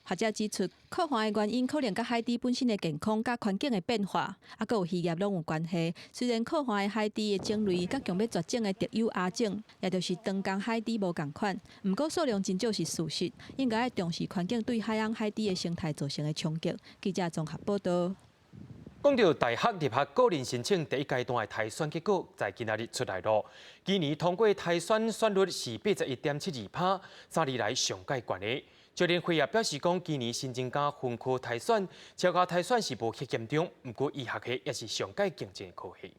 学者指出，扩环的原因可能甲海底本身的健康、甲环境的变化，佮有渔业拢有关系。虽然扩环的海底的鲸类甲强要绝种的特有亚种，也就是长江海底无共款，不过数量真少是事实。应该要重视环境对海洋海底的生态造成的冲击。记者综合报道。讲到大学入学个人申请第一阶段的台选结果，在今仔日出来咯。今年通过台选选率是81.72%，3年来上界悬的。就连会也表示讲，今年新增加分科台选，超加台选是无迄严重，不过医学系也是上界竞争的科系。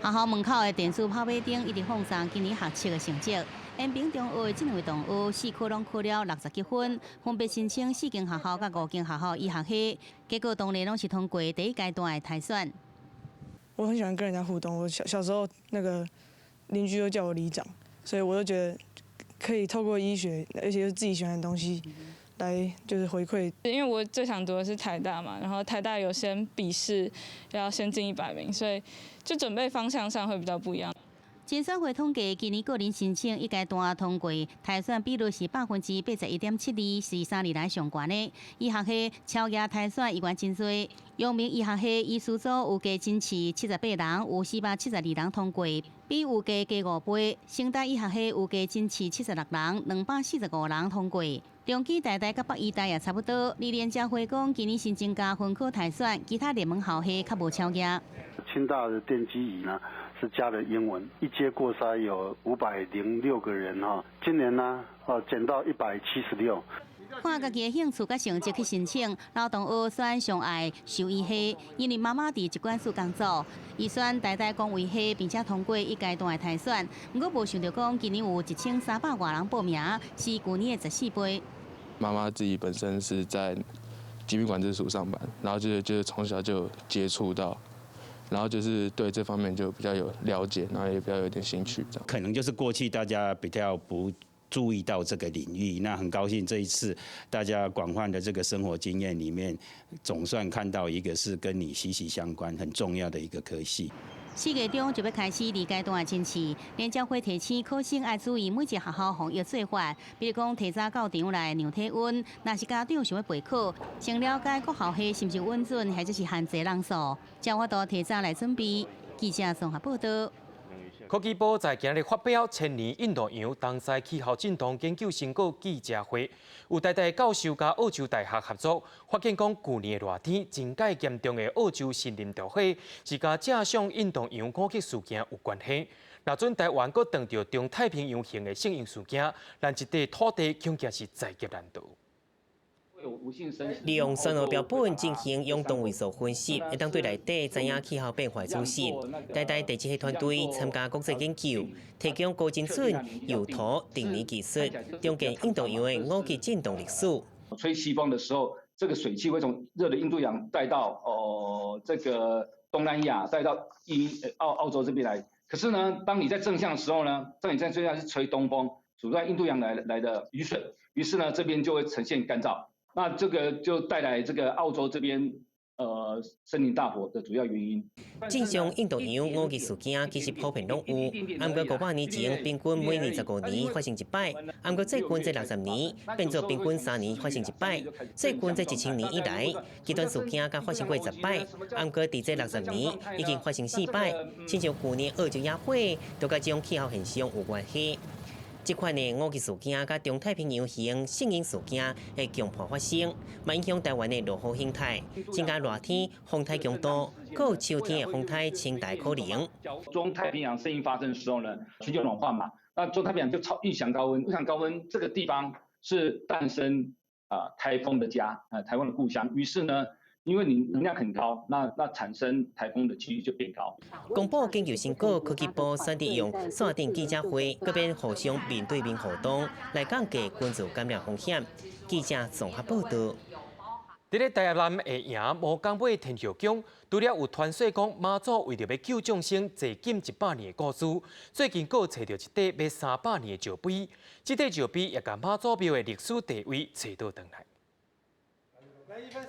学校门口的电视跑马灯一直放送今年学测的成绩。延平中学的这两位同学4科拢考了60几分，分别申请4间学校甲5间学校医学系，结果当然拢是通过第一阶段的台选。我很喜欢跟人家互动，我小时候那个邻居都叫我里长，所以我就觉得可以透过医学，而且是自己喜欢的东西，来就是回馈。因为我最想读的是台大嘛，然后台大有先笔试，要先进100名，所以就准备方向上会比较不一样。经选会统计，今年个人申请一阶段通过台选比率是81.72%，是3年来上悬的。医学系超越台选意愿真多，阳明医学系医师组有加真饲78人，有472人通过，比有加5倍。成大医学系有加真饲76人，245人通过。中基大甲北医大也差不多。李连家回讲，今年新增加分科台选，其他联盟校系较无超越。清大的电机乙呢是加了英文，一阶过筛有506个人哈，今年呢减到176。看家己的兴趣甲成绩去申请，老同学选上爱兽医系，因为妈妈伫疾管署工作，伊选台大公卫系，并且通过一阶段的台选。不过无想到讲，今年有1300多人报名，是去年的14倍。妈妈自己本身是在疾病管制署上班，然后就是从小就接触到，然后就是对这方面就比较有了解，然后也比较有点兴趣。可能就是过去大家比较不注意到这个领域，那很高兴这一次大家广泛的这个生活经验里面，总算看到一个是跟你息息相关、很重要的一个科系。4月中就要开始2阶段的甄试，联教会提醒考生要注意每一个学校防疫做法，比如讲提早到场来量体温，若是家长想要备考，先了解各校系是不是稳准，或者是限制人数，才法度提早来准备。记者综合报道。科技部在今日发表千年印度洋东西气候震动研究成果记者会，有台大教授甲澳洲大学合作，发现讲去年的热天真介严重的澳洲森林大火，是甲正向印度洋攻击事件有关系。若准台湾阁碰到中太平洋型的性因事件，咱一块土地恐惊是在劫难逃。利用生物标本进行永动位素分析，会当对内底知影气候变化资讯。台大第一系团队参加国际研究，提供高精准有图定理技术，重建印度洋的5级震动历史。吹西风的时候，这个水汽会从热的印度洋带到这个东南亚，带到澳洲这边来。可是呢，当你在正向的时候呢，当你在正向是吹东风，阻断印度洋来的雨水，于是呢，这边就会呈现干燥。那这个就带来这个澳洲这边森林大火的主要原因。正常印度洋5级事件其实普遍拢有，不过500年前平均每年15年发生一摆，不过最近这60年变作平均3年发生一摆。最近这1000年以来，极端事件才发生过10摆，不过伫这60年已经发生4摆，亲像去年澳洲野火，都甲这种气候现象有关系。这款的5级事件甲中太平洋型性因事件会强迫发生，嘛影响台湾的落雨形态，增加热天风台强度，还有秋天的风台清台可能。中太平洋声音发生的时候呢，全球暖化嘛，那中太平洋就遇强高温，遇强高温这个地方是诞生台风的家，台风的故乡，于是呢。因为你能量很高，那产生台风的几率就变高。公布研究成果，科技部选择用线顶记者会，各边互相面对面互动，来降低群组感染风险。记者综合报道。伫咧台南会赢无港尾天后宫，除了有传说讲妈祖为着要救众生，坐禁100年的故事，最近佫找到一块要300年的石碑，这块石碑也甲妈祖庙的历史地位找到回来。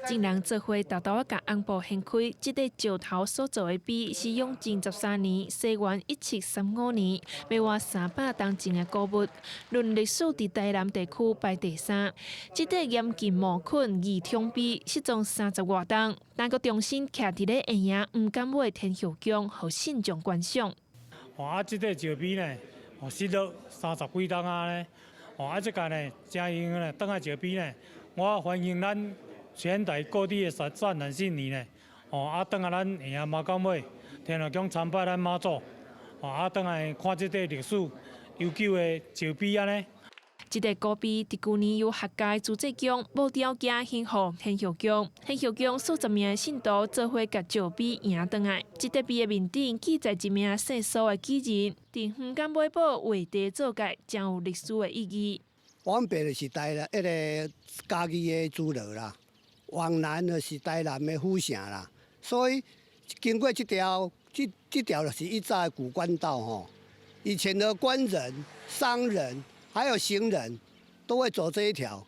众人做伙豆豆啊，甲红布掀开，即个石头所做的笔是用前13年，西元1735年，要画300当前的古物，论历史伫台南地区排第3。即个严禁毛捆二通笔，失踪30外档，但佫重新徛伫咧下营，毋敢为天后宫，互信众观赏。即个石笔呢，失落30几档啊呢，即个呢，真用呢，当下石笔呢，我欢迎咱。全台各地的善男信女呢，等下咱下营马港尾天后宫参拜咱妈祖，等下看这个历史悠久的石碑啊呢。这个古碑伫去年由学界组织奖无条件献予天后宫，天后宫数十名信徒做伙甲石碑赢倒来。这个碑的面顶记载一名姓苏的举人，伫远港尾堡为地造界，真有历史的意义。往北就是台南个家己的主楼啦。往南就是台南的府城啦，所以经过这条就是一早的古关道吼。以前的官人、商人还有行人都会走这一条。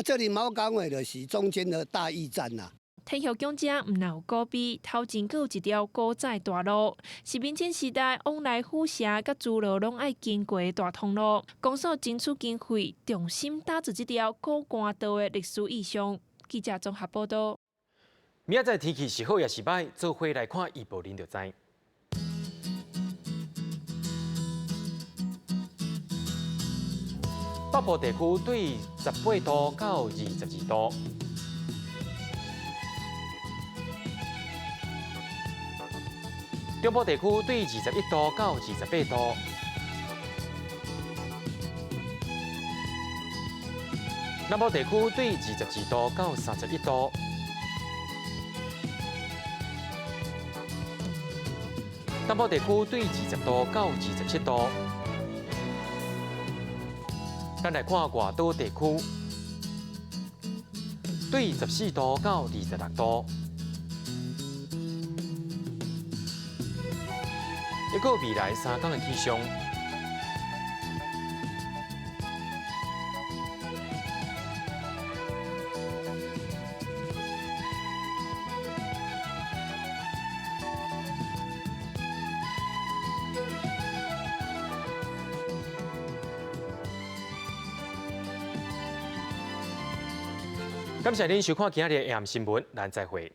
这里毛港尾就是中间的大驿站啦。天后宫遮毋但有古碑，头前佫有一条古早大路，是明清时代往来府城甲主楼拢爱经过的大通路。公所争取经费，重新打造这条古关道的历史意象。记者综合报道。明仔载天气是好也是歹，做伙来看预报，恁就知。北部地区对18度到22度，中部地区对21度到28度。南部地区对22度到31度，东部地区对20度到27度。咱来看外岛地区，对14度到26度。一个未来3天的气象。感谢您收看今日的 AM 新闻，咱再会。